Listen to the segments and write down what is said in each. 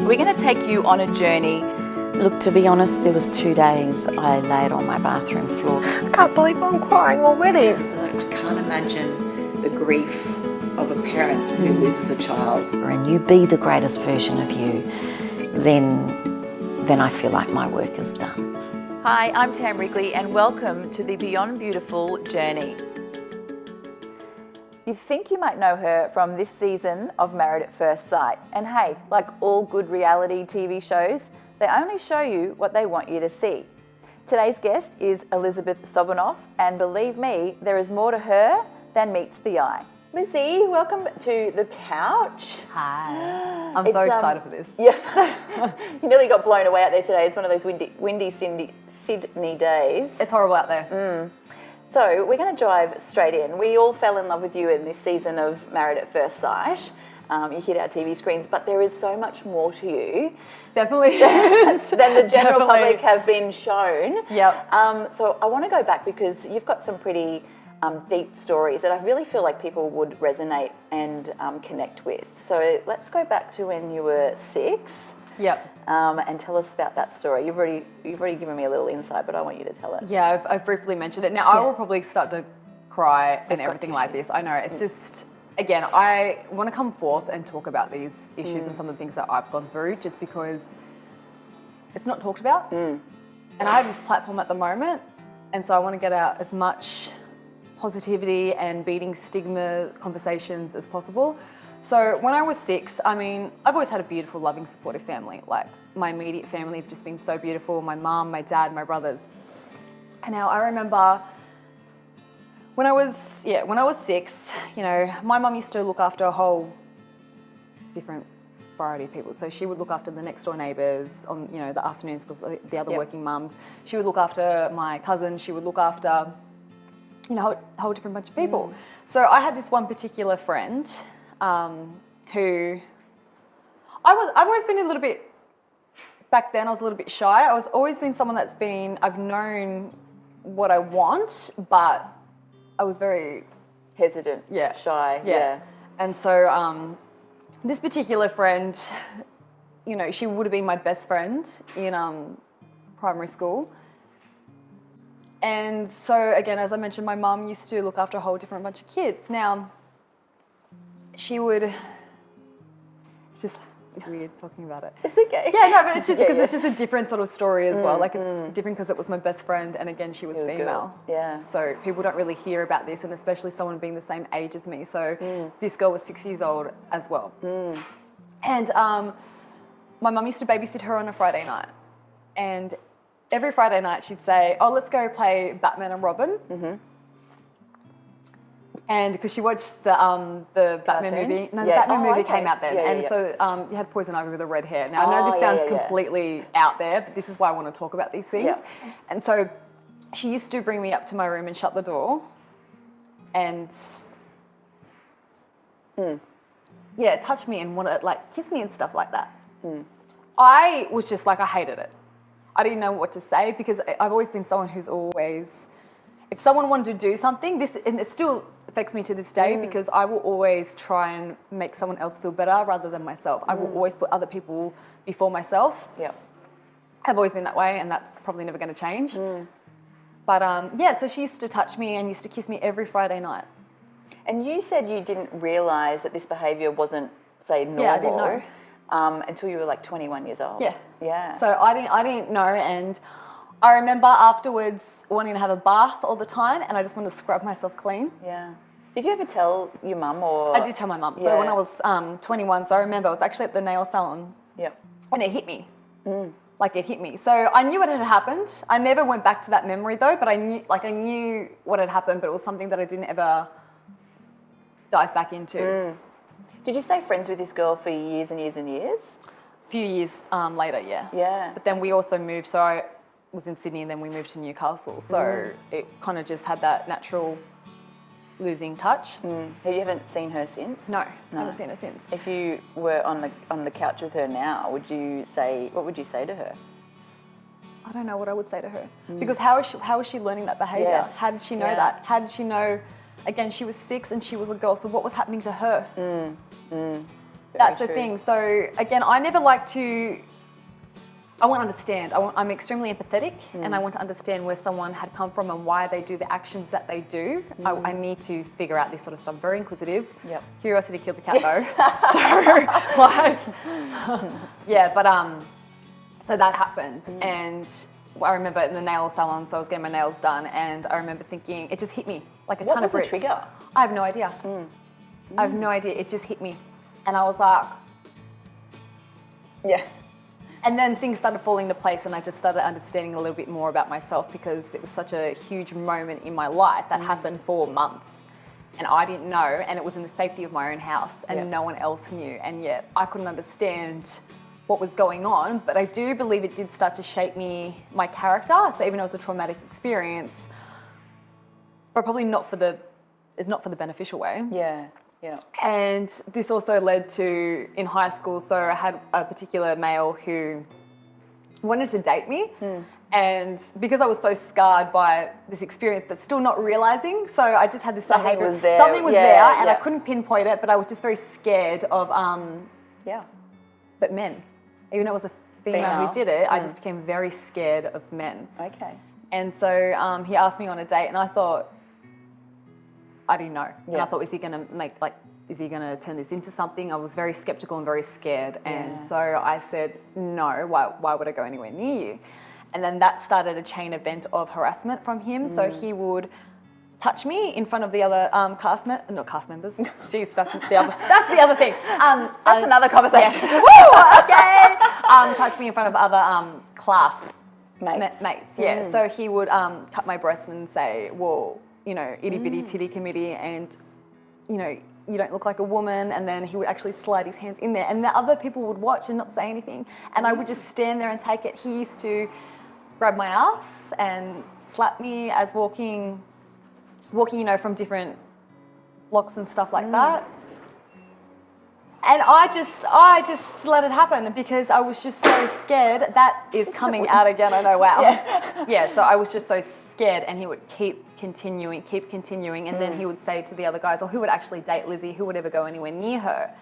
We're going to take you on a journey. Look, to be honest, there was 2 days I laid on my bathroom floor. I can't believe I'm crying already. So I can't imagine the grief of a parent who loses a child. And you be the greatest version of you, then I feel like my work is done. Hi, I'm Tam Wrigley and welcome to the Beyond Beautiful journey. You think you might know her from this season of Married at First Sight. And hey, like all good reality TV shows, they only show you what they want you to see. Today's guest is Liz Sobinoff, and believe me, there is more to her than meets the eye. Lizzie, welcome to the couch. Hi. I'm so excited for this. Yes. You nearly got blown away out there today. It's one of those windy Sydney days. It's horrible out there. So we're going to dive straight in. We all fell in love with you in this season of Married at First Sight. You hit our TV screens, but there is so much more to you. Definitely. Than the general public have been shown. Yep. So I want to go back because you've got some pretty deep stories that I really feel like people would resonate and connect with. So let's go back to when you were 6. Yep. And tell us about that story. You've already given me a little insight, but I want you to tell it. Yeah, I've briefly mentioned it. Now, I will probably start to cry and everything like this. I know, it's just, again, I want to come forth and talk about these issues and some of the things that I've gone through just because it's not talked about. And I have this platform at the moment, and so I want to get out as much positivity and beating stigma conversations as possible. So when I was 6, I mean, I've always had a beautiful, loving, supportive family. Like, my immediate family have just been so beautiful. My mum, my dad, my brothers. And now I remember when I was 6, you know, my mum used to look after a whole different variety of people. So she would look after the next door neighbours on, you know, the afternoons because the other working mums. She would look after my cousin. She would look after, you know, a whole different bunch of people. So I had this one particular friend who I've always been a little bit, back then I was a little bit shy. I was always been someone I've known what I want, but I was very hesitant, shy. Yeah. And so this particular friend, you know, she would have been my best friend in primary school. And so again, as I mentioned, my mum used to look after a whole different bunch of kids. Now, she would, it's just weird talking about it. It's okay. Yeah, no, but it's just because it's just a different sort of story as well. Like, it's different because it was my best friend, and again, she was female. Yeah. So people don't really hear about this, and especially someone being the same age as me. So this girl was 6 years old as well. And my mum used to babysit her on a Friday night. And every Friday night she'd say, oh, let's go play Batman and Robin. And because she watched the Batman movie. No, the Batman movie came out then. So you had Poison Ivy with the red hair. Now, I know this sounds completely out there, but this is why I want to talk about these things. And so she used to bring me up to my room and shut the door and touch me and want to, like, kiss me and stuff like that. I was just like, I hated it. I didn't know what to say because I've always been someone who's always, if someone wanted to do something, and it still affects me to this day because I will always try and make someone else feel better rather than myself. I will always put other people before myself. I've always been that way, and that's probably never going to change. But so she used to touch me and used to kiss me every Friday night. And you said you didn't realise that this behaviour wasn't, say, normal. Yeah, I didn't know. Until you were like 21 years old. Yeah. So I didn't know, and I remember afterwards wanting to have a bath all the time, and I just wanted to scrub myself clean. Yeah. Did you ever tell your mum or? I did tell my mum. So when I was 21, so I remember I was actually at the nail salon. And it hit me. Like, it hit me. So I knew what had happened. I never went back to that memory though, but I knew what had happened, but it was something that I didn't ever dive back into. Did you stay friends with this girl for years and years and years? A few years later, yeah. Yeah. But then we also moved, so I was in Sydney and then we moved to Newcastle. So it kind of just had that natural losing touch. You haven't seen her since? No, I haven't seen her since. If you were on the couch with her now, what would you say to her? I don't know what I would say to her. Because how is she learning that behaviour? Yes. How did she know that? How did she know, again, she was 6 and she was a girl, so what was happening to her? That's the thing. So again, I never like to. I want to understand. I'm extremely empathetic, and I want to understand where someone had come from and why they do the actions that they do. I need to figure out this sort of stuff. Very inquisitive. Yep. Curiosity killed the cat, though. So, like, yeah. But so that happened, and I remember in the nail salon. So I was getting my nails done, and I remember thinking it just hit me like a ton of bricks. What was the trigger? I have no idea. I have no idea. It just hit me, and I was like, yeah. And then things started falling into place, and I just started understanding a little bit more about myself, because it was such a huge moment in my life that happened for months, and I didn't know, and it was in the safety of my own house, and no one else knew, and yet I couldn't understand what was going on. But I do believe it did start to shape my character. So even though it was a traumatic experience, but probably not for the beneficial way. Yeah. Yeah. And this also led to, in high school, so I had a particular male who wanted to date me. And because I was so scarred by this experience, but still not realizing, so I just had this behavior. Something was there, and I couldn't pinpoint it, but I was just very scared of, but men. Even though it was a female who did it, I just became very scared of men. Okay. And so he asked me on a date, and I thought, I didn't know. And I thought, is he going to turn this into something? I was very skeptical and very scared. And so I said, no, why would I go anywhere near you? And then that started a chain event of harassment from him. So he would touch me in front of the other not cast members. Jeez, that's the other thing. That's another conversation. Yes. Woo, okay. Touch me in front of other class mates. Yeah. So he would cut my breast and say, well, you know, itty bitty titty committee, and you know, you don't look like a woman. And then he would actually slide his hands in there, and the other people would watch and not say anything, and I would just stand there and take it. He used to grab my ass and slap me as walking, you know, from different blocks and stuff like that. And I just let it happen, because I was just so scared. That is coming out again. I know. Wow. Yeah. So I was just so scared, and he would keep continuing, and then he would say to the other guys, or who would actually date Lizzie, who would ever go anywhere near her.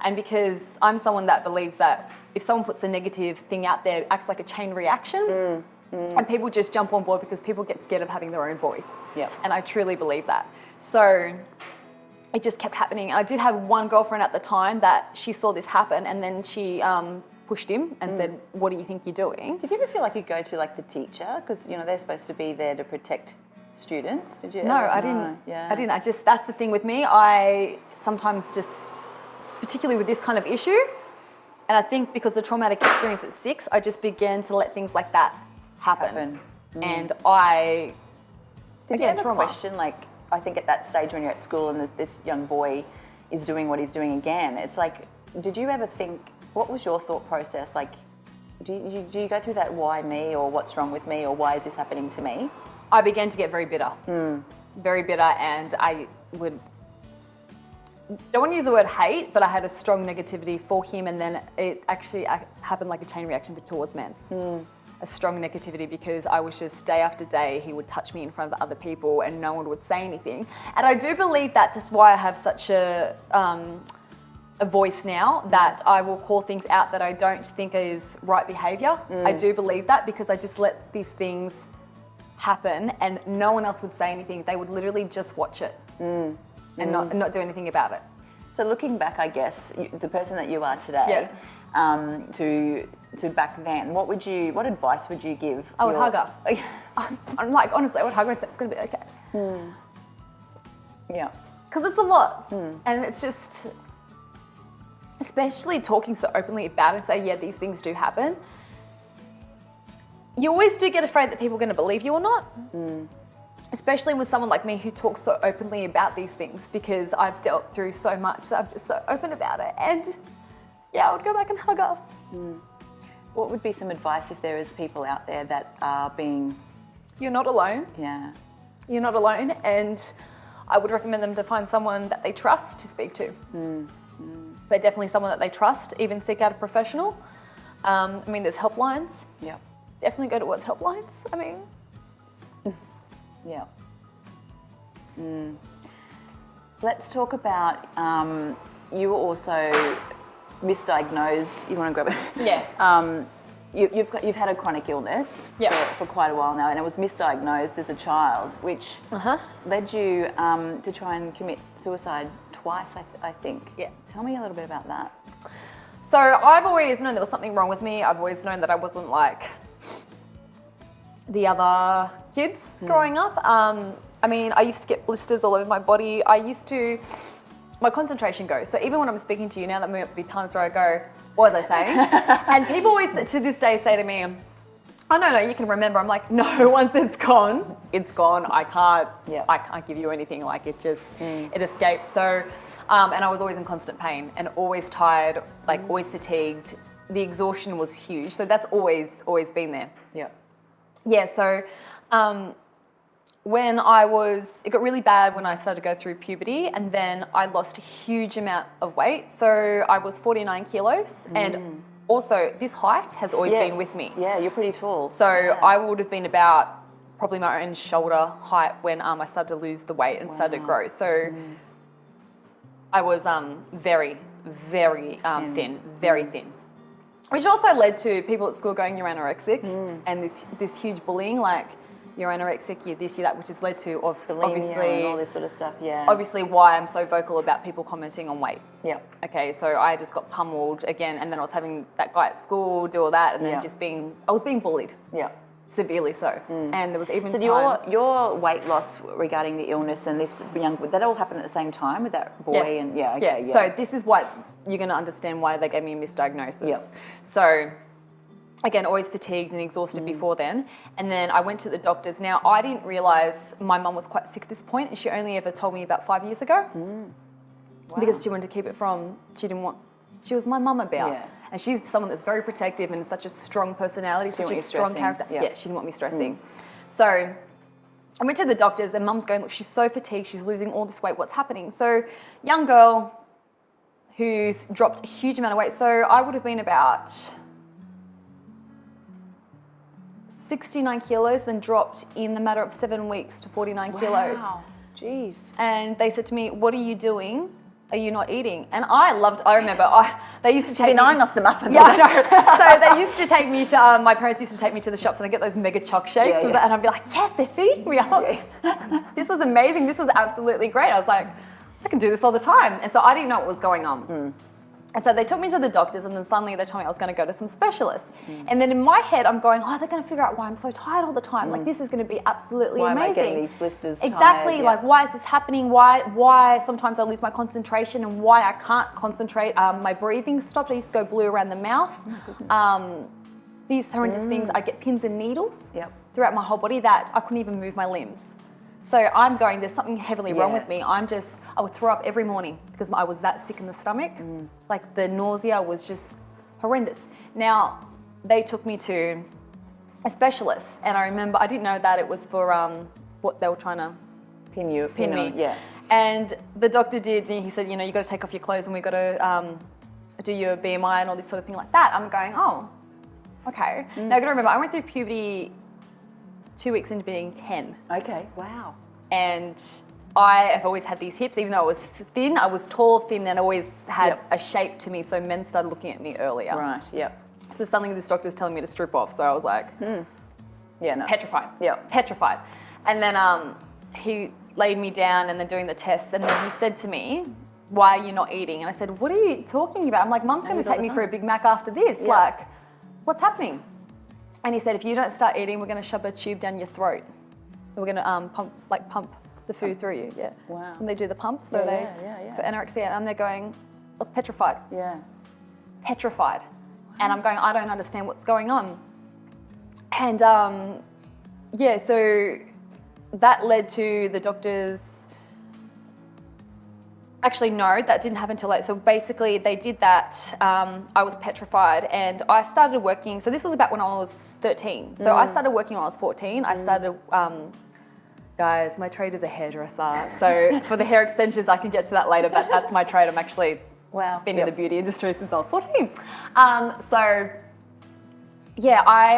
And because I'm someone that believes that if someone puts a negative thing out there, it acts like a chain reaction, and people just jump on board because people get scared of having their own voice. And I truly believe that. So it just kept happening. I did have one girlfriend at the time that she saw this happen, and then she pushed him and said, what do you think you're doing? Did you ever feel like you'd go to like the teacher? Because, you know, they're supposed to be there to protect students. Did you? No, I didn't. I didn't. That's the thing with me. I sometimes just, particularly with this kind of issue, and I think because the traumatic experience at 6, I just began to let things like that happen. And I, Did you ever question, like, I think at that stage when you're at school and this young boy is doing what he's doing again, it's like, did you ever think, what was your thought process? Like, do you go through that why me, or what's wrong with me, or why is this happening to me? I began to get very bitter. Very bitter, and I don't want to use the word hate, but I had a strong negativity for him, and then it actually happened like a chain reaction towards men. A strong negativity, because I was just, day after day, he would touch me in front of other people and no one would say anything. And I do believe that's why I have such a voice now, that I will call things out that I don't think is right behaviour. I do believe that, because I just let these things happen and no one else would say anything. They would literally just watch it and not do anything about it. So looking back, I guess, the person that you are today, to back then, what advice would you give? I would hug her. I'm like, honestly, I would hug her and say, it's going to be okay. Yeah. Because it's a lot. And it's just, especially talking so openly about it and say, yeah, these things do happen. You always do get afraid that people are going to believe you or not. Especially with someone like me who talks so openly about these things, because I've dealt through so much that I'm just so open about it. And yeah, I would go back and hug her. What would be some advice if there is people out there that are being... You're not alone. Yeah. You're not alone, and I would recommend them to find someone that they trust to speak to. But definitely someone that they trust, even seek out a professional. I mean, there's helplines. Yeah. Definitely go towards helplines. I mean... Yeah. Let's talk about, you were also misdiagnosed. You want to grab it? Yeah. You've had a chronic illness for quite a while now, and it was misdiagnosed as a child, which led you to try and commit suicide twice, I think. Yeah. Tell me a little bit about that. So I've always known there was something wrong with me. I've always known that I wasn't like the other kids growing up. I mean, I used to get blisters all over my body. My concentration goes. So even when I'm speaking to you now, there might be times where I go, what was I saying? And people always to this day say to me, oh no, you can remember. I'm like, no, once it's gone, it's gone. I can't give you anything. Like it just, it escaped. So, and I was always in constant pain and always tired, like always fatigued. The exhaustion was huge. So that's always been there. Yeah. Yeah, so it got really bad when I started to go through puberty, and then I lost a huge amount of weight. So I was 49 kilos, and also this height has always been with me. Yeah, you're pretty tall. So I would have been about probably my own shoulder height when I started to lose the weight and started to grow. So I was very, very thin, very thin. Which also led to people at school going, you're anorexic, and this huge bullying, like, you're anorexic, you're this, you're that, which has led to obviously and all this sort of stuff, obviously why I'm so vocal about people commenting on weight. Yeah. Okay, so I just got pummeled again, and then I was having that guy at school do all that, and then I was being bullied. Yeah. Severely so. And there was even times... So your weight loss regarding the illness and this that all happened at the same time with that boy? Yeah. So this is what you're going to understand why they gave me a misdiagnosis. Yeah. So again, always fatigued and exhausted before then. And then I went to the doctors. Now, I didn't realise my mum was quite sick at this point, and she only ever told me about 5 years ago. Wow. Because she wanted to keep it from... She was my mum about. Yeah. And she's someone that's very protective and such a strong personality, such a strong character. Yeah, she didn't want me stressing. So I went to the doctors, and mum's going, look, she's so fatigued, she's losing all this weight, what's happening? So young girl who's dropped a huge amount of weight. So I would have been about 69 kilos, then dropped in the matter of 7 weeks to 49 kilos. Wow, jeez. And they said to me, what are you doing? Are you not eating? And I remember, they used to take me... eyeing off the muffins. Yeah, I know. So they used to take me to, my parents used to take me to the shops, and I'd get those mega choc shakes, and I'd be like, yes, they're feeding me. I thought, this was amazing. This was absolutely great. I was like, I can do this all the time. And so I didn't know what was going on. And so they took me to the doctors, and then suddenly they told me I was going to go to some specialists. And then in my head, I'm going, they're going to figure out why I'm so tired all the time. Like, this is going to be absolutely amazing. Why am I getting these blisters Exactly. tired? Like, why is this happening? Why sometimes I lose my concentration, and why I can't concentrate. My breathing stopped. I used to go blue around the mouth. These horrendous things. I get pins and needles throughout my whole body that I couldn't even move my limbs. So I'm going, there's something heavily wrong with me. I would throw up every morning because I was that sick in the stomach. Like the nausea was just horrendous. Now, they took me to a specialist, and I remember, I didn't know that it was for what they were trying to pin me. Yeah. And the doctor he said, you got to take off your clothes, and we've got to do your BMI and all this sort of thing like that. I'm going, oh, okay. Now, I got to remember, I went through puberty 2 weeks into being 10. Okay, wow. And I have always had these hips, even though I was thin, I was tall, thin, and always had a shape to me, so men started looking at me earlier. Right, yep. So suddenly this doctor's telling me to strip off, so I was like, yeah, no. Petrified. Yeah. Petrified. And then he laid me down, and then doing the tests, and then he said to me, why are you not eating? And I said, what are you talking about? I'm like, Mum's going to take me for a Big Mac after this. Yeah. Like, what's happening? And he said, if you don't start eating, we're going to shove a tube down your throat. We're going to pump the food through you. Yeah. Wow. And they do the pump, so for anorexia, and they're going, I was petrified. Yeah. Petrified. And I'm going, I don't understand what's going on. And so that led to the doctors. Actually, no, that didn't happen until late. So basically, they did that. I was petrified, and I started working. So this was about when I was 13. So I started working when I was 14. I started, guys, my trade is a hairdresser. So for the hair extensions, I can get to that later, but that's my trade. I'm actually been in the beauty industry since I was 14. I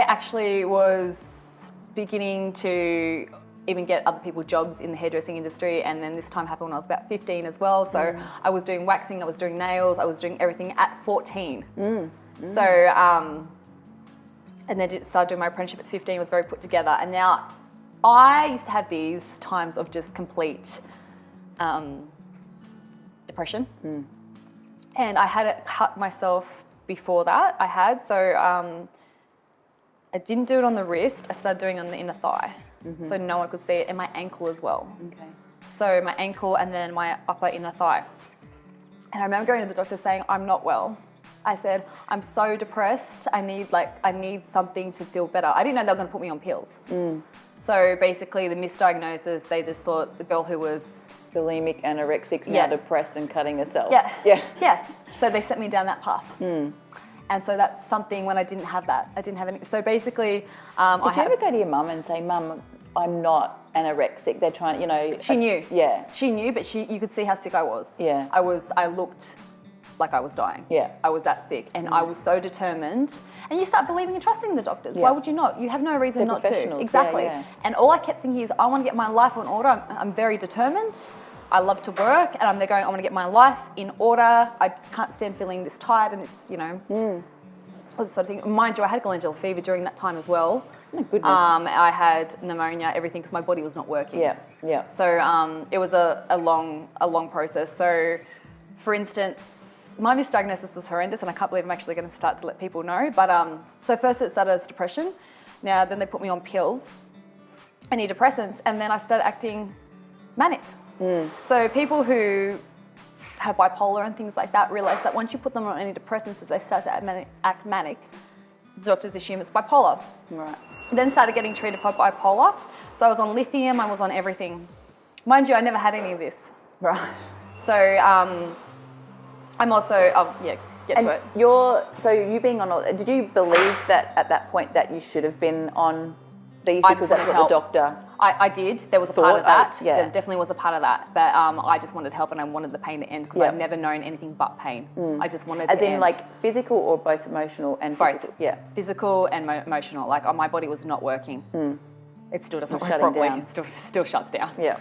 actually was beginning to even get other people jobs in the hairdressing industry. And then this time happened when I was about 15 as well. So I was doing waxing, I was doing nails, I was doing everything at 14. So, and then started doing my apprenticeship at 15, was very put together. And now I used to have these times of just complete depression. And I had it cut myself before that. I didn't do it on the wrist. I started doing it on the inner thigh. So no one could see it, and my ankle as well. Okay. So my ankle and then my upper inner thigh. And I remember going to the doctor saying, I'm not well. I said, I'm so depressed. I need something to feel better. I didn't know they were going to put me on pills. So basically the misdiagnosis, they just thought the girl who was bulimic, anorexic, now depressed and cutting herself. Yeah. So they sent me down that path. And so that's something when I didn't have that. I didn't have any. So basically, Did you ever go to your mum and say, Mum, I'm not anorexic? They're trying, you know. She knew. Yeah. She knew, but you could see how sick I was. Yeah. I looked like I was dying. Yeah. I was that sick, and I was so determined. And you start believing and trusting the doctors. Why would you not? You have no reason They're not to. professionals. Exactly. Yeah. And all I kept thinking is, I want to get my life in order. I'm very determined. I love to work, and I'm there going, I want to get my life in order. I can't stand feeling this tired and this, all this sort of thing. Mind you, I had glandular fever during that time as well. Oh, goodness. I had pneumonia, everything, because my body was not working. Yeah. So it was a long process. So, for instance, my misdiagnosis was horrendous, and I can't believe I'm actually going to start to let people know. But so first it started as depression. Now then they put me on pills, antidepressants, and then I started acting manic. So people who have bipolar and things like that realize that once you put them on antidepressants, that they start to act manic. The doctors assume it's bipolar. Right. Then started getting treated for bipolar. So I was on lithium, I was on everything. Mind you, I never had any of this. Right. So I'm also, get to it. You being on, did you believe that at that point that you should have been on these because that's what the doctor... I did. There was a part of that. Yeah. There definitely was a part of that. But I just wanted help, and I wanted the pain to end because I've never known anything but pain. I just wanted As to in end. like physical or both emotional and Both. physical? Yeah. Physical and emotional. Like my body was not working. It still doesn't work shutting properly. down. It still shuts down. Yeah.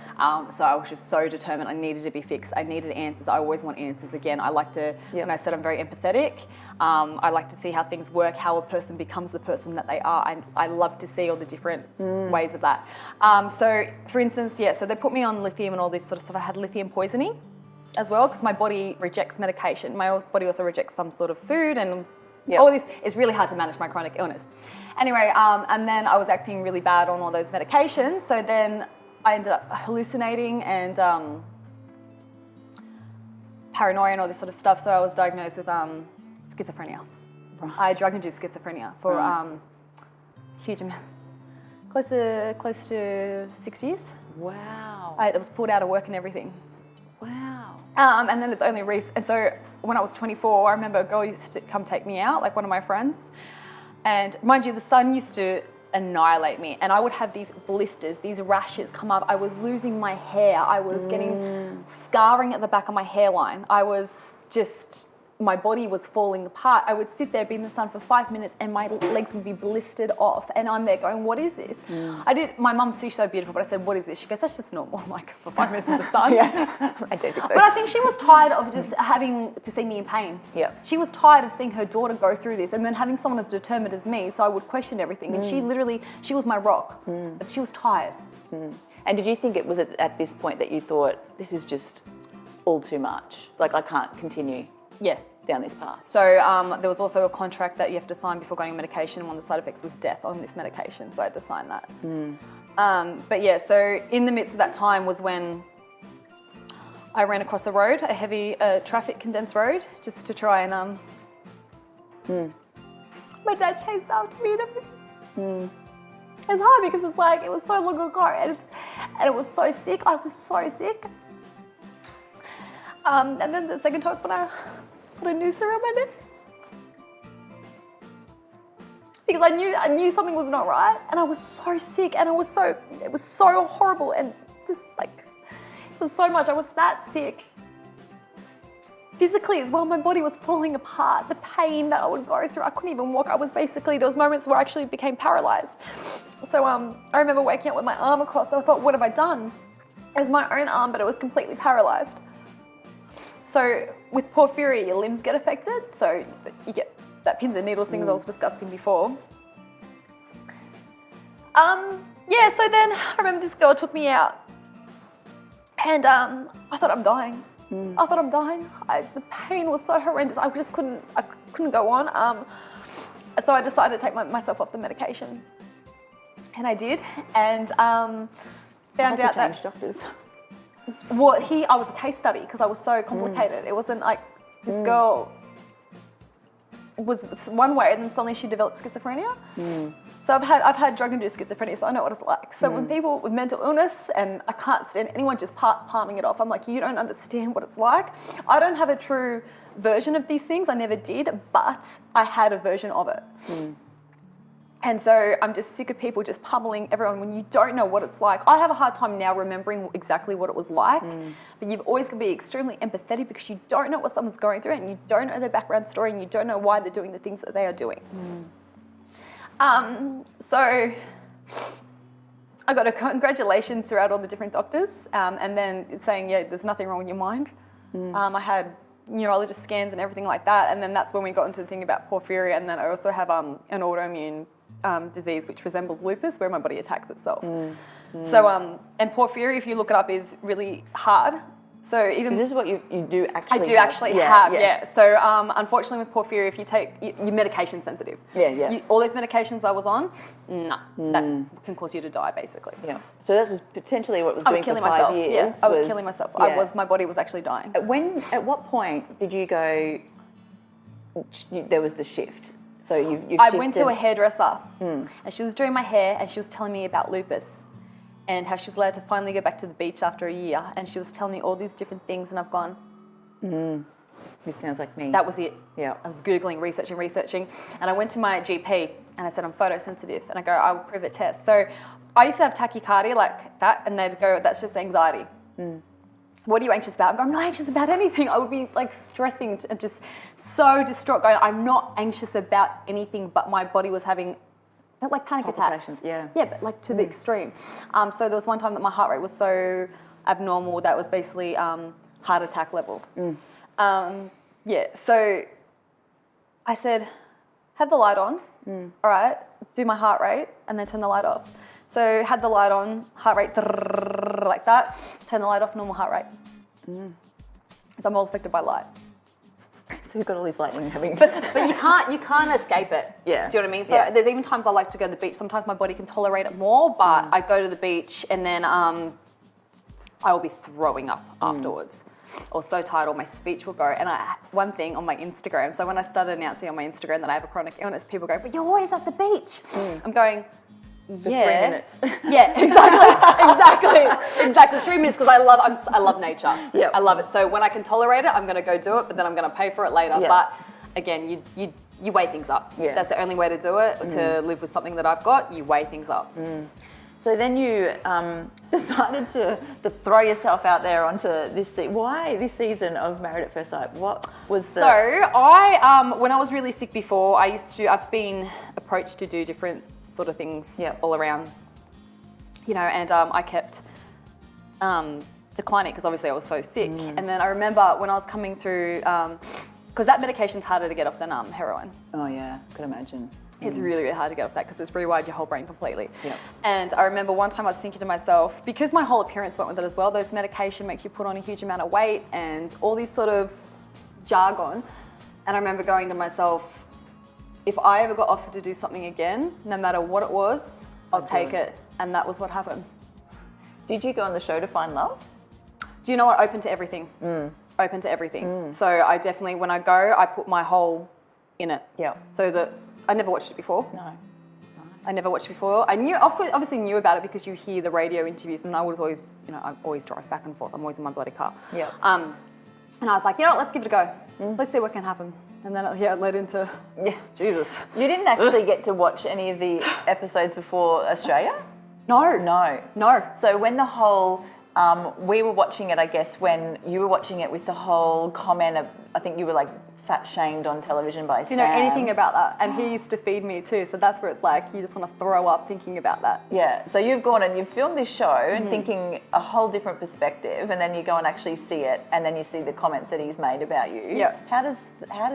So I was just so determined. I needed to be fixed. I needed answers. I always want answers. Again, I like to, when I said I'm very empathetic, I like to see how things work, how a person becomes the person that they are. I love to see all the different ways of that. So for instance, so they put me on lithium and all this sort of stuff. I had lithium poisoning as well because my body rejects medication. My body also rejects some sort of food and all this. It's really hard to manage my chronic illness. Anyway, and then I was acting really bad on all those medications. So then I ended up hallucinating and paranoia and all this sort of stuff. So I was diagnosed with schizophrenia. Right. I had drug-induced schizophrenia for huge amount, close to 6 years. Wow. I was pulled out of work and everything. Wow. And then it's only recent. And so when I was 24, I remember a girl used to come take me out, like one of my friends. And mind you, the sun used to annihilate me, and I would have these blisters, these rashes come up. I was losing my hair. I was getting scarring at the back of my hairline. I was just, my body was falling apart. I would sit there, be in the sun for 5 minutes, and my legs would be blistered off. And I'm there going, what is this? My mum, she's so beautiful, but I said, what is this? She goes, that's just normal. I'm like, for 5 minutes in the sun. I don't think so. But I think she was tired of just having to see me in pain. Yeah. She was tired of seeing her daughter go through this and then having someone as determined as me, so I would question everything. And she was my rock, but she was tired. And did you think it was at this point that you thought, this is just all too much? Like, I can't continue down this path? So there was also a contract that you have to sign before going on medication, and one of the side effects was death on this medication, so I had to sign that. But so in the midst of that time was when I ran across a road, a heavy traffic condensed road, just to try and... My dad chased after me and everything. It's hard because it's like, it was so long ago and it was so sick. I was so sick. And then the second time was when I put a noose around my neck. Because I knew something was not right, and I was so sick, and it was so horrible, and just like, it was so much. I was that sick. physically as well, my body was falling apart. The pain that I would go through, I couldn't even walk. I was basically, there was moments where I actually became paralyzed. So I remember waking up with my arm across, and I thought, what have I done? It was my own arm, but it was completely paralyzed. So with porphyria, your limbs get affected. So you get that pins and needles thing as I was discussing before. Yeah, so then I remember this girl took me out, and I thought I'm dying. I thought I'm dying. The pain was so horrendous. I just couldn't go on. So I decided to take myself off the medication, and I did, and found out that doctors. I was a case study because I was so complicated. It wasn't like this girl was one way, and then suddenly she developed schizophrenia. So I've had drug-induced schizophrenia, so I know what it's like. So when people with mental illness, and I can't stand anyone just palming it off, I'm like, you don't understand what it's like. I don't have a true version of these things. I never did, but I had a version of it. And so I'm just sick of people just pummeling everyone when you don't know what it's like. I have a hard time now remembering exactly what it was like, but you've always got to be extremely empathetic because you don't know what someone's going through, and you don't know their background story, and you don't know why they're doing the things that they are doing. So I got a congratulations throughout all the different doctors, and then saying, yeah, there's nothing wrong with your mind. I had neurologist scans and everything like that, and then that's when we got into the thing about porphyria, and then I also have an autoimmune disease which resembles lupus, where my body attacks itself. So, and porphyria, if you look it up, is really hard. So even this is what you do actually. I do actually have. So unfortunately with porphyria, if you take, you're medication sensitive. All those medications I was on, that can cause you to die basically. So that was potentially what was doing killing for 5 myself. years. Yeah, I was killing myself. My body was actually dying. At what point did you go? There was the shift. So you. I went to a hairdresser, and she was doing my hair, and she was telling me about lupus, and how she was allowed to finally go back to the beach after a year, and she was telling me all these different things, and I've gone, this sounds like me. That was it. Yeah. I was Googling, researching, and I went to my GP, and I said, I'm photosensitive, and I go, I will prove a test. So I used to have tachycardia like that, and they'd go, that's just anxiety. What are you anxious about? I'm not anxious about anything. I would be like stressing and just so distraught going, I'm not anxious about anything, but my body was having like panic attacks. Yeah, but like to the extreme. So there was one time that my heart rate was so abnormal that was basically heart attack level. So I said, have the light on, all right, do my heart rate, and then turn the light off. So had the light on, heart rate like that, turn the light off, normal heart rate. So I'm all affected by light. So you've got all these lightning having. But you can't escape it. Yeah. Do you know what I mean? So there's even times I like to go to the beach. Sometimes my body can tolerate it more, but I go to the beach and then I will be throwing up afterwards. Or so tired, or my speech will go. And one thing on my Instagram, so when I started announcing on my Instagram that I have a chronic illness, people go, but you're always at the beach. I'm going, For 3 minutes. Yeah, exactly. 3 minutes because I love nature. I love it. So when I can tolerate it, I'm going to go do it, but then I'm going to pay for it later. But again, you weigh things up. That's the only way to do it. To live with something that I've got, you weigh things up. So then you decided to throw yourself out there onto this. Why this season of Married at First Sight? What was the... So I, when I was really sick before, I've been approached to do different sort of things all around, and I kept declining because obviously I was so sick. And then I remember when I was coming through, because that medication's harder to get off than heroin. Oh yeah, could imagine. It's really, really hard to get off that because it's rewired your whole brain completely. And I remember one time I was thinking to myself, because my whole appearance went with it as well, those medication makes you put on a huge amount of weight and all this sort of jargon. And I remember going to myself, if I ever got offered to do something again, no matter what it was, I'll take it. And that was what happened. Did you go on the show to find love? Do you know what? Open to everything. Open to everything. So I definitely, when I go, I put my whole in it. So that I never watched it before. No. I never watched it before. I obviously knew about it because you hear the radio interviews, and I was always, I always drive back and forth. I'm always in my bloody car. And I was like, let's give it a go. Let's see what can happen. And then it led into Jesus. You didn't actually get to watch any of the episodes before Australia? No. So when the whole We were watching it, I guess, when you were watching it with the whole comment of, I think you were like fat shamed on television by Sam. Do you know anything about that? And he used to feed me too, so that's where it's like you just want to throw up thinking about that. Yeah, so you've gone and you've filmed this show and thinking a whole different perspective, and then you go and actually see it, and then you see the comments that he's made about you. Yeah. How does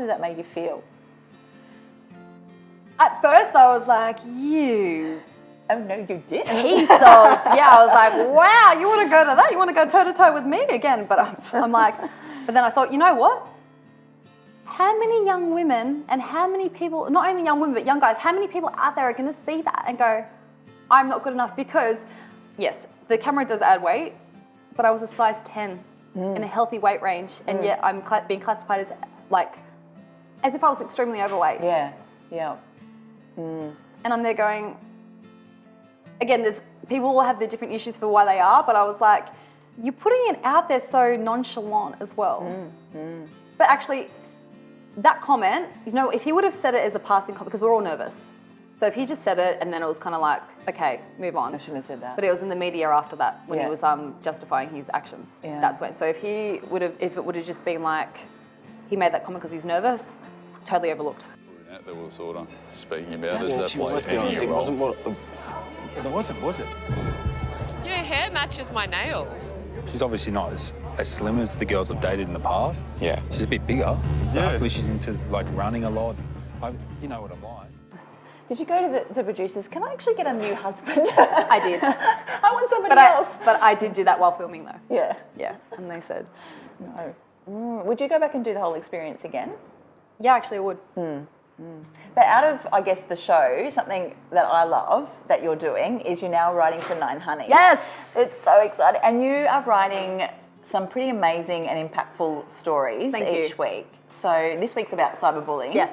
that make you feel? At first I was like, you Oh no, you didn't. piece of, yeah, I was like, wow, you want to go to that? You want to go toe to toe with me again? But I'm like, but then I thought, you know what? How many young women and how many people, not only young women, but young guys, how many people out there are going to see that and go, I'm not good enough? Because, yes, the camera does add weight, but I was a size 10 in a healthy weight range, and yet I'm being classified as if I was extremely overweight. Yeah. And I'm there going, again, people will have their different issues for why they are, but I was like, you're putting it out there so nonchalant as well. But actually, that comment, you know, if he would have said it as a passing comment, because we're all nervous. So if he just said it and then it was kind of like, okay, move on. I shouldn't have said that. But it was in the media after that when he was justifying his actions. Yeah. That's when. So if it would have just been like, he made that comment because he's nervous, totally overlooked. That was sort of speaking about Well, as she that was, was let's be honest, it wasn't what... It wasn't, was it? Your hair matches my nails. She's obviously not as slim as the girls I've dated in the past. Yeah. She's a bit bigger. Yeah. Hopefully she's into like running a lot. You know what I'm like. Did you go to the producers? Can I actually get a new husband? I did. I want somebody else. But I did do that while filming though. Yeah. Yeah. And they said, No. Would you go back and do the whole experience again? yeah, actually I would. But out of, I guess, the show, something that I love that you're doing is you're now writing for Nine Honey. Yes! It's so exciting. And you are writing some pretty amazing and impactful stories each week. So this week's about cyberbullying. Yes.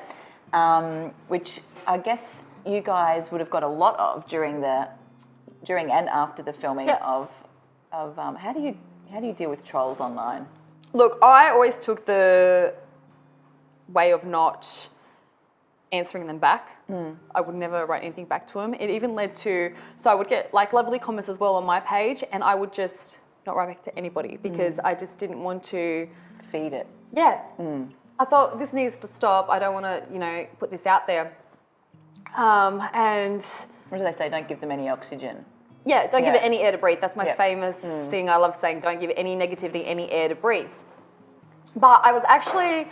Which I guess you guys would have got a lot of during and after the filming of how do you deal with trolls online? Look, I always took the way of not answering them back. I would never write anything back to them. It even led to, so I would get like lovely comments as well on my page, and I would just not write back to anybody because I just didn't want to feed it. Yeah. I thought this needs to stop. I don't want to, put this out there. And What do they say? Don't give them any oxygen. yeah, don't give it any air to breathe. That's my Yep. famous thing I love saying. Don't give it any negativity, any air to breathe. But I was actually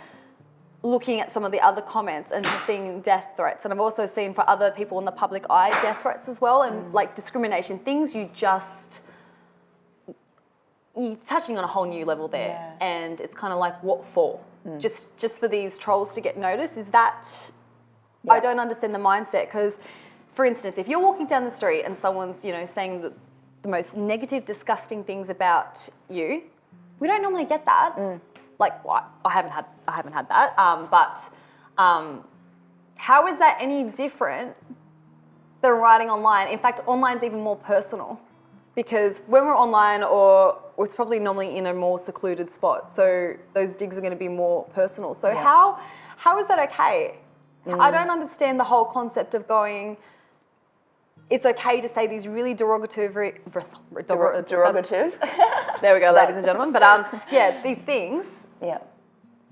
looking at some of the other comments and seeing death threats. And I've also seen for other people in the public eye death threats as well, and like discrimination, things you're touching on a whole new level there. Yeah. And it's kind of like, what for? Just for these trolls to get noticed? Is that, I don't understand the mindset, because for instance, if you're walking down the street and someone's, saying the most negative, disgusting things about you, we don't normally get that. Like, what? I haven't had that. But how is that any different than writing online? In fact, online's even more personal, because when we're online, or it's probably normally in a more secluded spot, so those digs are going to be more personal. So how is that okay? I don't understand the whole concept of going, it's okay to say these really derogative. Derogative. There we go, ladies and gentlemen. But these things. Yeah.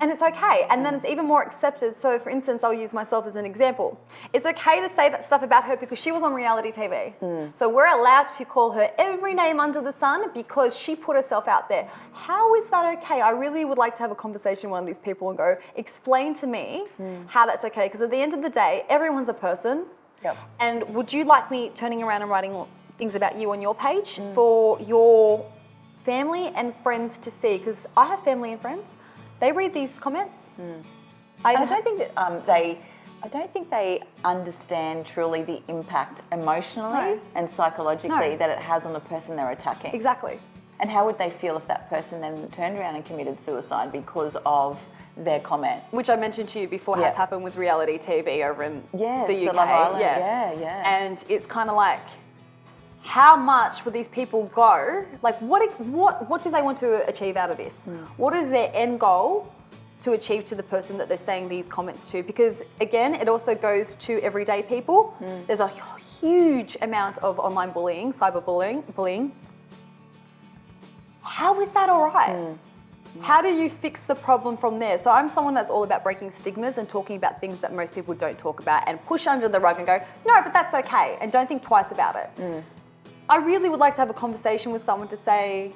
And it's okay. And then it's even more accepted. So for instance, I'll use myself as an example. It's okay to say that stuff about her because she was on reality TV. So we're allowed to call her every name under the sun because she put herself out there. How is that okay? I really would like to have a conversation with one of these people and go, explain to me how that's okay. Because at the end of the day, everyone's a person. Yep. And would you like me turning around and writing things about you on your page for your family and friends to see? Because I have family and friends. They read these comments. I don't think that I don't think they understand truly the impact emotionally and psychologically that it has on the person they're attacking. Exactly. And how would they feel if that person then turned around and committed suicide because of their comment? Which I mentioned to you before has happened with reality TV over in the UK. Love Island. Yeah. And it's kind of like, how much would these people go? Like, what do they want to achieve out of this? What is their end goal to achieve to the person that they're saying these comments to? Because again, it also goes to everyday people. There's a huge amount of online bullying, cyberbullying, how is that all right? How do you fix the problem from there? So I'm someone that's all about breaking stigmas and talking about things that most people don't talk about and push under the rug and go, no, but that's okay, and don't think twice about it. I really would like to have a conversation with someone to say,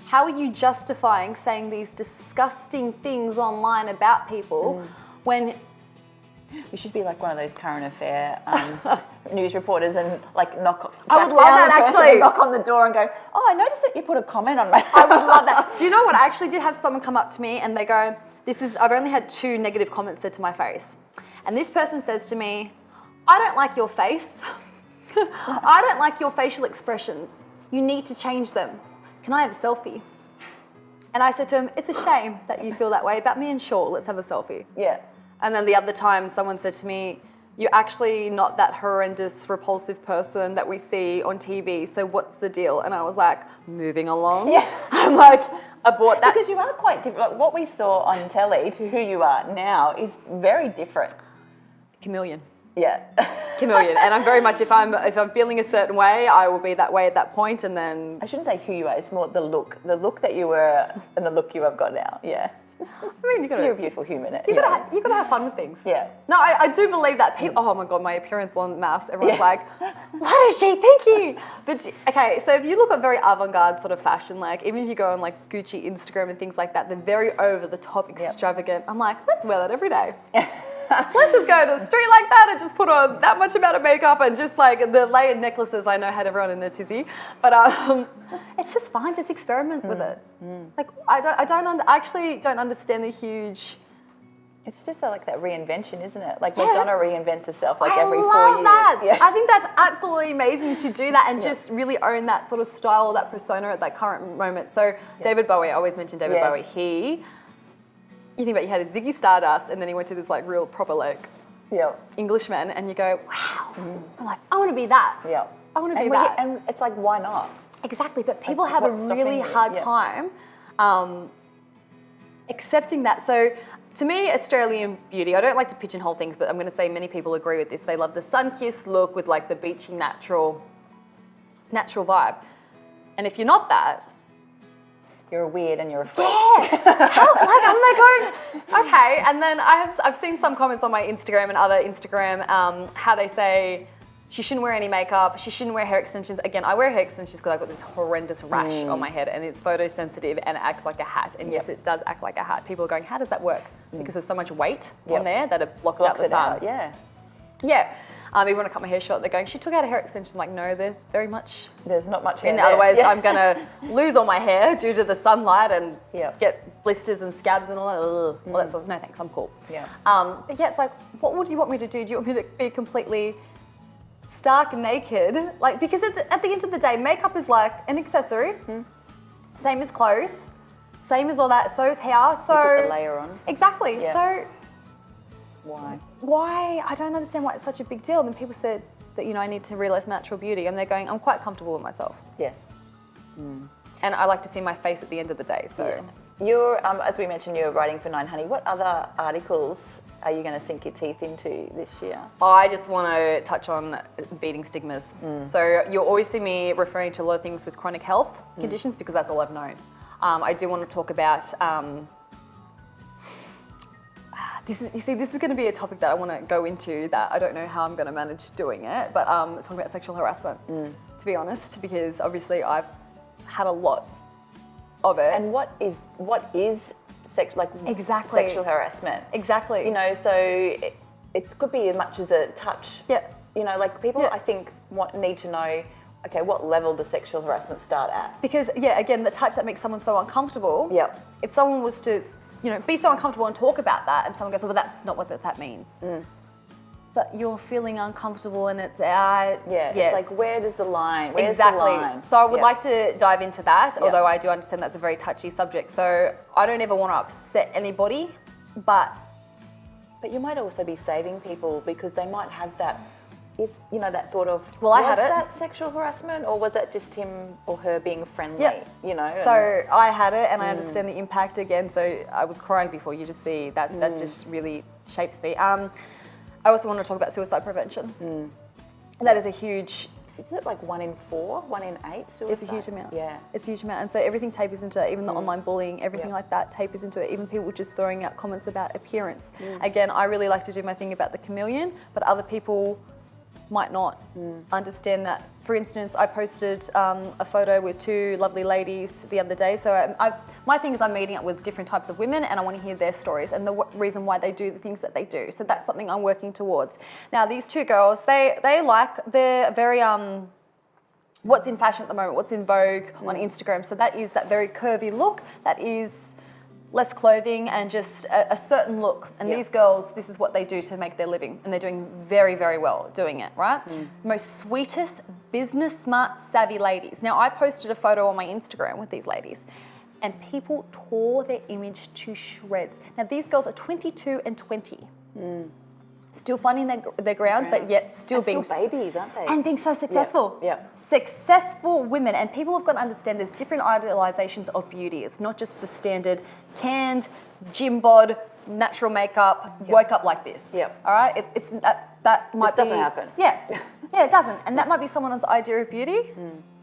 how are you justifying saying these disgusting things online about people when... You should be like one of those current affair news reporters and like knock. I would love that actually. Knock on the door and go, oh, I noticed that you put a comment on my. I would love that. Do you know what? I actually did have someone come up to me and they go, I've only had 2 negative comments said to my face. And this person says to me, I don't like your face. I don't like your facial expressions. You need to change them. Can I have a selfie? And I said to him, it's a shame that you feel that way about me, and sure, let's have a selfie. Yeah. And then the other time someone said to me, you're actually not that horrendous, repulsive person that we see on TV, so what's the deal? And I was like, moving along. Yeah. I'm like, I bought that. Because you are quite different. Like what we saw on telly to who you are now is very different. Chameleon. Yeah. Chameleon. And I'm very much, if I'm feeling a certain way, I will be that way at that point, and then... I shouldn't say who you are, it's more the look that you were and the look you have got now. Yeah. I mean, you're a beautiful human. You gotta have fun with things. Yeah. No, I do believe that people. Oh my god, my appearance on MAFS. Everyone's like, "What is she thinking?" But okay, so if you look at very avant-garde sort of fashion, like even if you go on like Gucci Instagram and things like that, they're very over the top, extravagant. I'm like, let's wear that every day. Let's just go to the street like that and just put on that much amount of makeup and just like the layered necklaces. I know had everyone in a tizzy, but it's just fine. Just experiment with it. Like I actually don't understand the huge. It's just like that reinvention, isn't it? Like Madonna reinvents herself like every 4 years. I love that. Yeah. I think that's absolutely amazing to do that and just really own that sort of style or that persona at that current moment. So David Bowie, I always mention David Bowie. You think about, you had a Ziggy Stardust and then he went to this like real proper like Englishman, and you go, wow. I'm like, I want to be that. Yeah. I want to be that. And it's like, why not? Exactly, but people Like, have a what's stopping really you? hard time accepting that. So to me, Australian beauty, I don't like to pigeonhole things, but I'm going to say many people agree with this. They love the sun-kissed look with like the beachy natural vibe. And if you're not that, You're weird and you're a freak. yeah. I'm like going, okay. And then I've seen some comments on my Instagram and other Instagram how they say she shouldn't wear any makeup, she shouldn't wear hair extensions. Again, I wear hair extensions because I've got this horrendous rash on my head and it's photosensitive and it acts like a hat. And yes, it does act like a hat. People are going, how does that work? Because there's so much weight on there that it blocks out the sun. Yeah. Yeah. Even when I cut my hair short, they're going, she took out a hair extension. I'm like, no, there's not much hair In there. other Otherwise, I'm going to lose all my hair due to the sunlight and Yeah. get blisters and scabs and all that. All that sort of, no thanks, I'm cool. Yeah. But yeah, it's like, what would you want me to do? Do you want me to be completely stark naked? Like, because at the end of the day, makeup is like an accessory. Same as clothes. Same as all that. So is hair. So You put the layer on. Exactly. Yeah. So Why? I don't understand why it's such a big deal. And then people said that, I need to realise natural beauty. And they're going, I'm quite comfortable with myself. Yes. And I like to see my face at the end of the day. So You're, as we mentioned, you're writing for 9 Honey. What other articles are you going to sink your teeth into this year? I just want to touch on beating stigmas. So you'll always see me referring to a lot of things with chronic health conditions because that's all I've known. I do want to talk about, this is going to be a topic that I want to go into that I don't know how I'm going to manage doing it, but talking about sexual harassment, to be honest, because obviously I've had a lot of it. And what is Exactly. sexual harassment? Exactly. So it could be as much as a touch. Yeah. People I think need to know, okay, what level does sexual harassment start at? Because, again, the touch that makes someone so uncomfortable. Yep. If someone was to, be so uncomfortable and talk about that, and someone goes, well, that's not what that means. But you're feeling uncomfortable and it's, yes. It's like, where does the line? Where's exactly. the line? So I would like to dive into that, Yep. although I do understand that's a very touchy subject. So I don't ever want to upset anybody, but you might also be saving people because they might have that, that thought of, Well, I had it. Was that sexual harassment or was that just him or her being friendly? Yep. So I had it and I understand the impact again. So I was crying before. You just see that just really shapes me. I also want to talk about suicide prevention. That is a huge is it like 1 in 4, 1 in 8 suicide? It's a huge amount. Yeah. It's a huge amount. And so everything tapers into that, even the online bullying, everything like that tapers into it. Even people just throwing out comments about appearance. Again, I really like to do my thing about the chameleon, but other people might not understand that. For instance, I posted a photo with 2 lovely ladies the other day. So my thing is I'm meeting up with different types of women and I want to hear their stories and the reason why they do the things that they do. So that's something I'm working towards. Now, these 2 girls, they're very, what's in fashion at the moment, what's in vogue on Instagram. So that is that very curvy look, that is less clothing and just a certain look. And these girls, this is what they do to make their living. And they're doing very, very well doing it, right? Most sweetest, business smart, savvy ladies. Now, I posted a photo on my Instagram with these ladies and people tore their image to shreds. Now, these girls are 22 and 20. Still finding their ground, but yet still and being babies, aren't they? and being so successful. Yeah. Successful women, and people have got to understand there's different idealizations of beauty. It's not just the standard tanned, gym bod, natural makeup, woke up like this. All right, it's that might This doesn't happen. Yeah, it doesn't, and that might be someone's idea of beauty.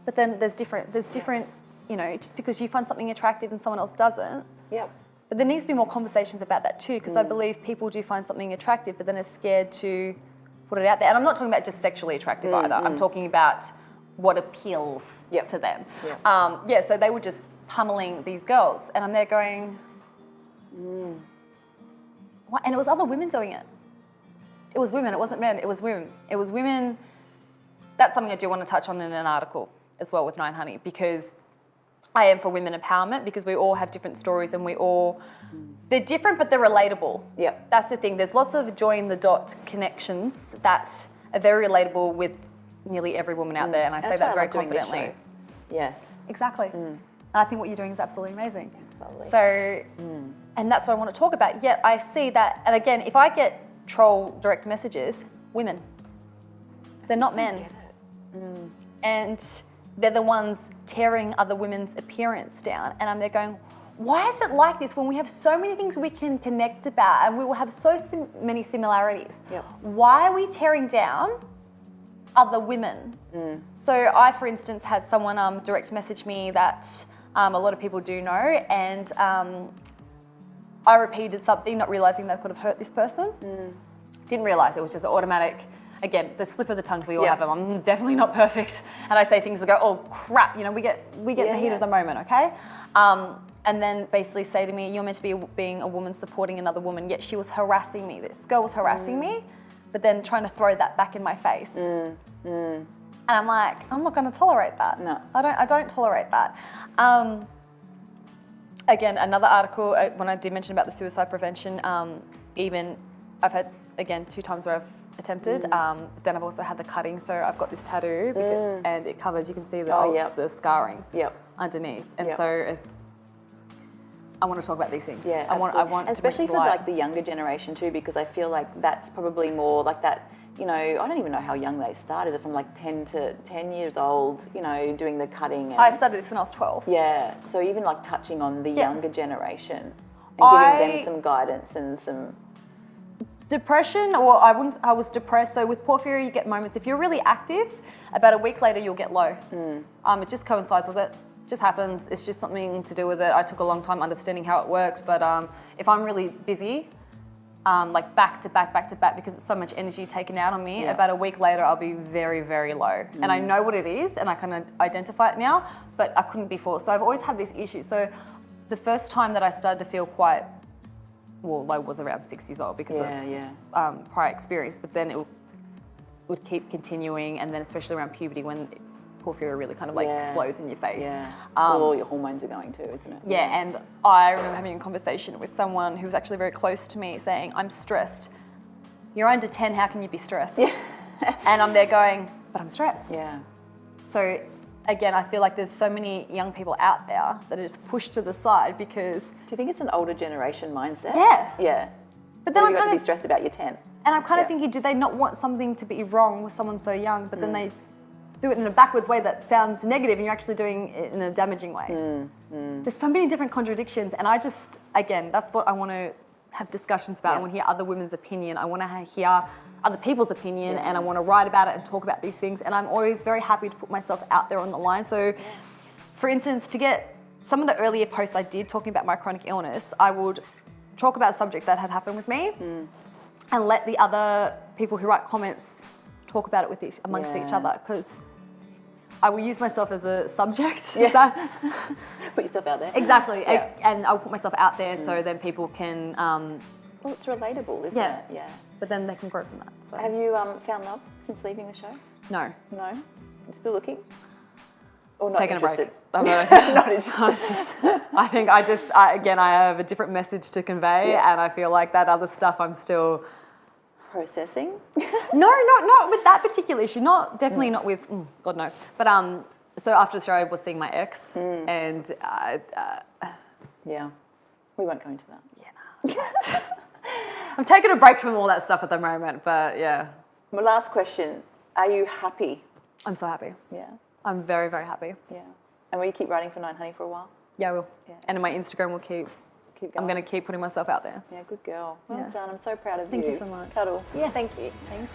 But then there's different. You know, just because you find something attractive and someone else doesn't. But there needs to be more conversations about that too, because I believe people do find something attractive, but then are scared to put it out there. And I'm not talking about just sexually attractive either. I'm talking about what appeals to them. So they were just pummeling these girls, and I'm there going, what? And it was other women doing it. It was women. It wasn't men. It was women. It was women. That's something I do want to touch on in an article as well with 9 Honey, because I am for women empowerment, because we all have different stories and they're different, but they're relatable. That's the thing. There's lots of join the dot connections that are very relatable with nearly every woman out there, and I say that very confidently. Yes. Exactly. And I think what you're doing is absolutely amazing. Lovely. So, and that's what I want to talk about. Yet I see that, and again, if I get troll direct messages, women, they're not men. And they're the ones tearing other women's appearance down. And I'm there going, why is it like this when we have so many things we can connect about and we will have so many similarities? Why are we tearing down other women? So I, for instance, had someone direct message me that a lot of people do know, and I repeated something, not realising that I could have hurt this person. Didn't realise it was just an automatic. Again, the slip of the tongue, we all have them. I'm definitely not perfect. And I say things that go, oh crap, you know, we get in the heat of the moment, okay? And then basically say to me, you're meant to be being a woman supporting another woman, yet she was harassing me. This girl was harassing me, but then trying to throw that back in my face. And I'm like, I'm not gonna tolerate that. No. I don't tolerate that. Again, another article, when I did mention about the suicide prevention, even I've had, again, 2 times where I've attempted, but then I've also had the cutting, so I've got this tattoo and it covers, you can see the scarring underneath, and so I want to talk about these things. I want and to bring especially to for light. like the younger generation too, because I feel like that's probably more like that. You know, I don't even know how young they started. It from like 10 years old. You know, doing the cutting. And, I started this when I was 12. Yeah, so even like touching on the younger generation and giving them some guidance and some. Depression, or I was depressed. So with porphyria, you get moments. If you're really active, about a week later, you'll get low. It just coincides with it. Just happens. It's just something to do with it. I took a long time understanding how it works, but if I'm really busy, like back to back, because it's so much energy taken out on me, about a week later, I'll be very, very low. And I know what it is, and I can identify it now, but I couldn't before. So I've always had this issue. So the first time that I started to feel quite low was around 6 years old because of prior experience, but then it would keep continuing, and then especially around puberty when porphyria really kind of like explodes in your face. All your hormones are going too, isn't it? And I remember having a conversation with someone who was actually very close to me saying, I'm stressed. You're under 10, how can you be stressed? And I'm there going, but I'm stressed. So again, I feel like there's so many young people out there that are just pushed to the side because... Do you think it's an older generation mindset? Yeah. But then I'm kind of be stressed about your 10. And I'm kind of thinking, do they not want something to be wrong with someone so young, but then they do it in a backwards way that sounds negative and you're actually doing it in a damaging way. There's so many different contradictions, and I just, again, that's what I want to have discussions about it. I want to hear other women's opinion. I want to hear other people's opinion, and I want to write about it and talk about these things. And I'm always very happy to put myself out there on the line. So, for instance, to get some of the earlier posts I did talking about my chronic illness, I would talk about a subject that had happened with me and let the other people who write comments talk about it with amongst each other, because I will use myself as a subject. Yeah. Put yourself out there. Exactly. And I'll put myself out there so then people can... well, it's relatable, isn't it? Yeah. But then they can grow from that. So. Have you found love since leaving the show? No. No? You're still looking? Or not Taking interested? a break. Not interested. I think I have a different message to convey, and I feel like that other stuff I'm still... Processing? No, not with that particular issue. Definitely not with, God no. But so after the show, I was seeing my ex, and yeah, we won't go into that. Yeah, I'm taking a break from all that stuff at the moment, but yeah. My last question: are you happy? I'm so happy. Yeah. I'm very, very happy. Yeah. And will you keep writing for Nine Honey for a while? Yeah, I will. Yeah. And in my Instagram will keep going. I'm going to keep putting myself out there. Yeah, good girl. Well done. I'm so proud of you. Thank you so much. Cuddle. Yeah, thank you. Thank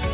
you.